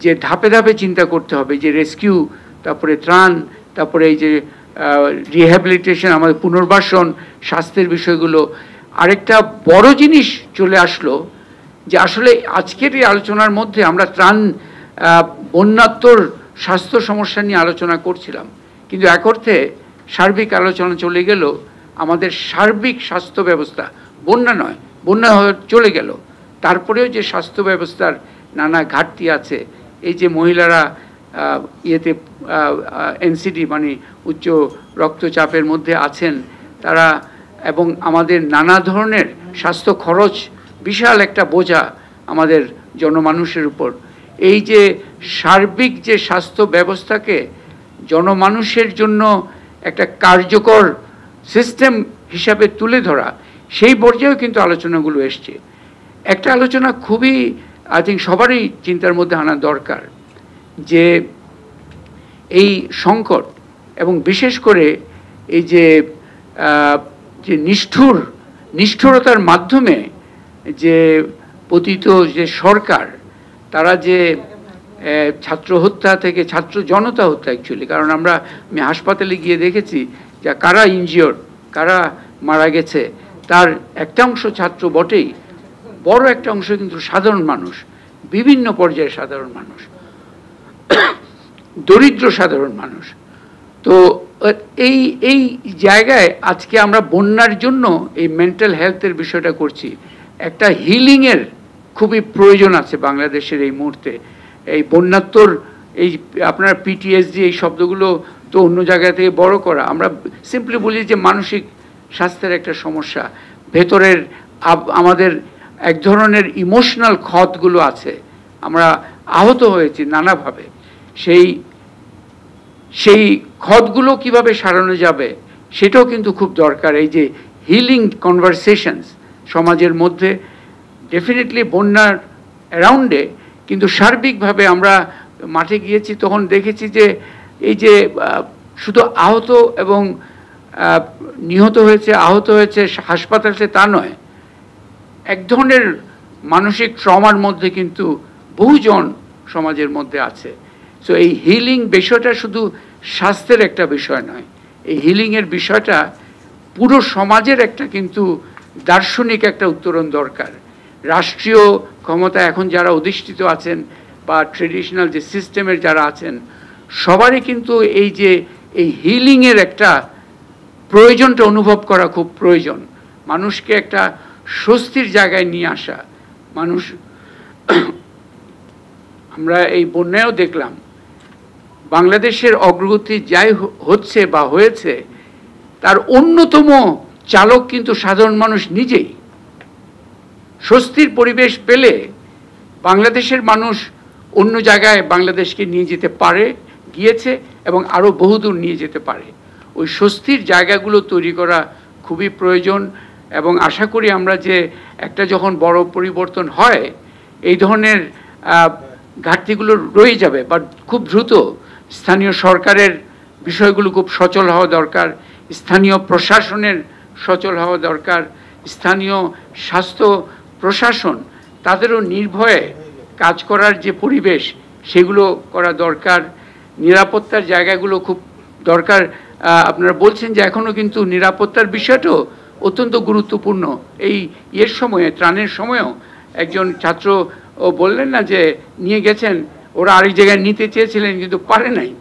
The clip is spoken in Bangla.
যে ধাপে ধাপে চিন্তা করতে হবে, যে রেস্কিউ, তারপরে ত্রাণ, তারপরে এই যে রিহ্যাবিলিটেশন, আমাদের পুনর্বাসন, স্বাস্থ্যের বিষয়গুলো। আরেকটা বড় জিনিস চলে আসলো যে আসলে আজকের এই আলোচনার মধ্যে আমরা ত্রাণ, বন্যাত্মর স্বাস্থ্য সমস্যা নিয়ে আলোচনা করছিলাম, কিন্তু এক অর্থে সার্বিক আলোচনা চলে গেল আমাদের সার্বিক স্বাস্থ্য ব্যবস্থা। বন্যা নয়, বন্যা চলে গেল, তারপরেও যে স্বাস্থ্য ব্যবস্থার নানা ঘাটতি আছে, এই যে মহিলারা ইয়েতে এনসিডি মানে উচ্চ রক্তচাপের মধ্যে আছেন তারা, এবং আমাদের নানা ধরনের স্বাস্থ্য খরচ বিশাল একটা বোঝা আমাদের জনমানুষের উপর। এই যে সার্বিক যে স্বাস্থ্য ব্যবস্থাকে জনমানুষের জন্য একটা কার্যকর সিস্টেম হিসাবে তুলে ধরা, সেই পর্যায়েও কিন্তু আলোচনাগুলো এসছে। একটা আলোচনা খুবই আই থিঙ্ক সবারই চিন্তার মধ্যে আনা দরকার, যে এই সংকট এবং বিশেষ করে এই যে নিষ্ঠুরতার মাধ্যমে যে পতিত যে সরকার, তারা যে ছাত্র হত্যা থেকে ছাত্র জনতা হত্যা অ্যাকচুয়ালি, কারণ আমি হাসপাতালে গিয়ে দেখেছি যে কারা ইনজিওর, কারা মারা গেছে, তার একটা অংশ ছাত্র বটেই, বড় একটা অংশ কিন্তু সাধারণ মানুষ, বিভিন্ন পর্যায়ের সাধারণ মানুষ, দরিদ্র সাধারণ মানুষ। তো এই জায়গায় আজকে আমরা বন্যার জন্য এই মেন্টাল হেলথের বিষয়টা করছি। একটা হিলিংয়ের খুবই প্রয়োজন আছে বাংলাদেশের এই মুহূর্তে। এই বন্যাত্মর এই আপনার পিটিএসডি, এই শব্দগুলো তো অন্য জায়গা থেকে বড় করা, আমরা সিম্পলি বলি যে মানসিক স্বাস্থ্যের একটা সমস্যা, ভেতরের আমাদের এক ধরনের ইমোশনাল ক্ষতগুলো আছে, আমরা আহত হয়েছি নানাভাবে। সেই ক্ষতগুলো কিভাবে সারানো যাবে সেটাও কিন্তু খুব দরকার। এই যে হিলিং কনভারসেশনস সমাজের মধ্যে, ডেফিনেটলি বন্যার অ্যারাউন্ডে, কিন্তু সার্বিকভাবে আমরা মাঠে গিয়েছি, তখন দেখেছি যে এই যে শুধু আহত এবং নিহত হয়েছে, আহত হয়েছে, হাসপাতালে, তা নয়, এক ধরনের মানসিক ট্রমার মধ্যে কিন্তু বহুজন সমাজের মধ্যে আছে। সো এই হিলিং বিষয়টা শুধু স্বাস্থ্যের একটা বিষয় নয়, এই হিলিংয়ের বিষয়টা পুরো সমাজের একটা কিন্তু দার্শনিক একটা উত্তরণ দরকার। রাষ্ট্রীয় ক্ষমতা এখন যারা অধিষ্ঠিত আছেন বা ট্রেডিশনাল যে সিস্টেমের যারা আছেন, সবারই কিন্তু এই যে এই হিলিংয়ের একটা প্রয়োজনটা অনুভব করা খুব প্রয়োজন। মানুষকে একটা স্বস্তির জায়গায় নিয়ে আসা। মানুষ, আমরা এই বন্যায়ও দেখলাম বাংলাদেশের অগ্রগতি যাই হচ্ছে বা হয়েছে, তার অন্যতম চালক কিন্তু সাধারণ মানুষ নিজেই। স্বস্তির পরিবেশ পেলে বাংলাদেশের মানুষ অন্য জায়গায় বাংলাদেশকে নিয়ে যেতে পারে, গিয়েছে, এবং আরও বহুদূর নিয়ে যেতে পারে। ওই স্বস্তির জায়গাগুলো তৈরি করা খুবই প্রয়োজন, এবং আশা করি আমরা যে একটা যখন বড় পরিবর্তন হয়, এই ধরনের ঘাটতিগুলো রয়ে যাবে, বাট খুব দ্রুত স্থানীয় সরকারের বিষয়গুলো খুব সচল হওয়া দরকার, স্থানীয় প্রশাসনের সচল হওয়া দরকার, স্থানীয় স্বাস্থ্য প্রশাসন তাদেরও নির্ভয়ে কাজ করার যে পরিবেশ সেগুলো করা দরকার। নিরাপত্তার জায়গাগুলো খুব দরকার। আপনারা বলছেন যে এখনও কিন্তু নিরাপত্তার বিষয়টাও অত্যন্ত গুরুত্বপূর্ণ। এই সময়ে, ত্রাণের সময়েও একজন ছাত্র ও বললেন না যে নিয়ে গেছেন, ওরা আরেক জায়গায় নিতে চেয়েছিলেন কিন্তু পারে নাই।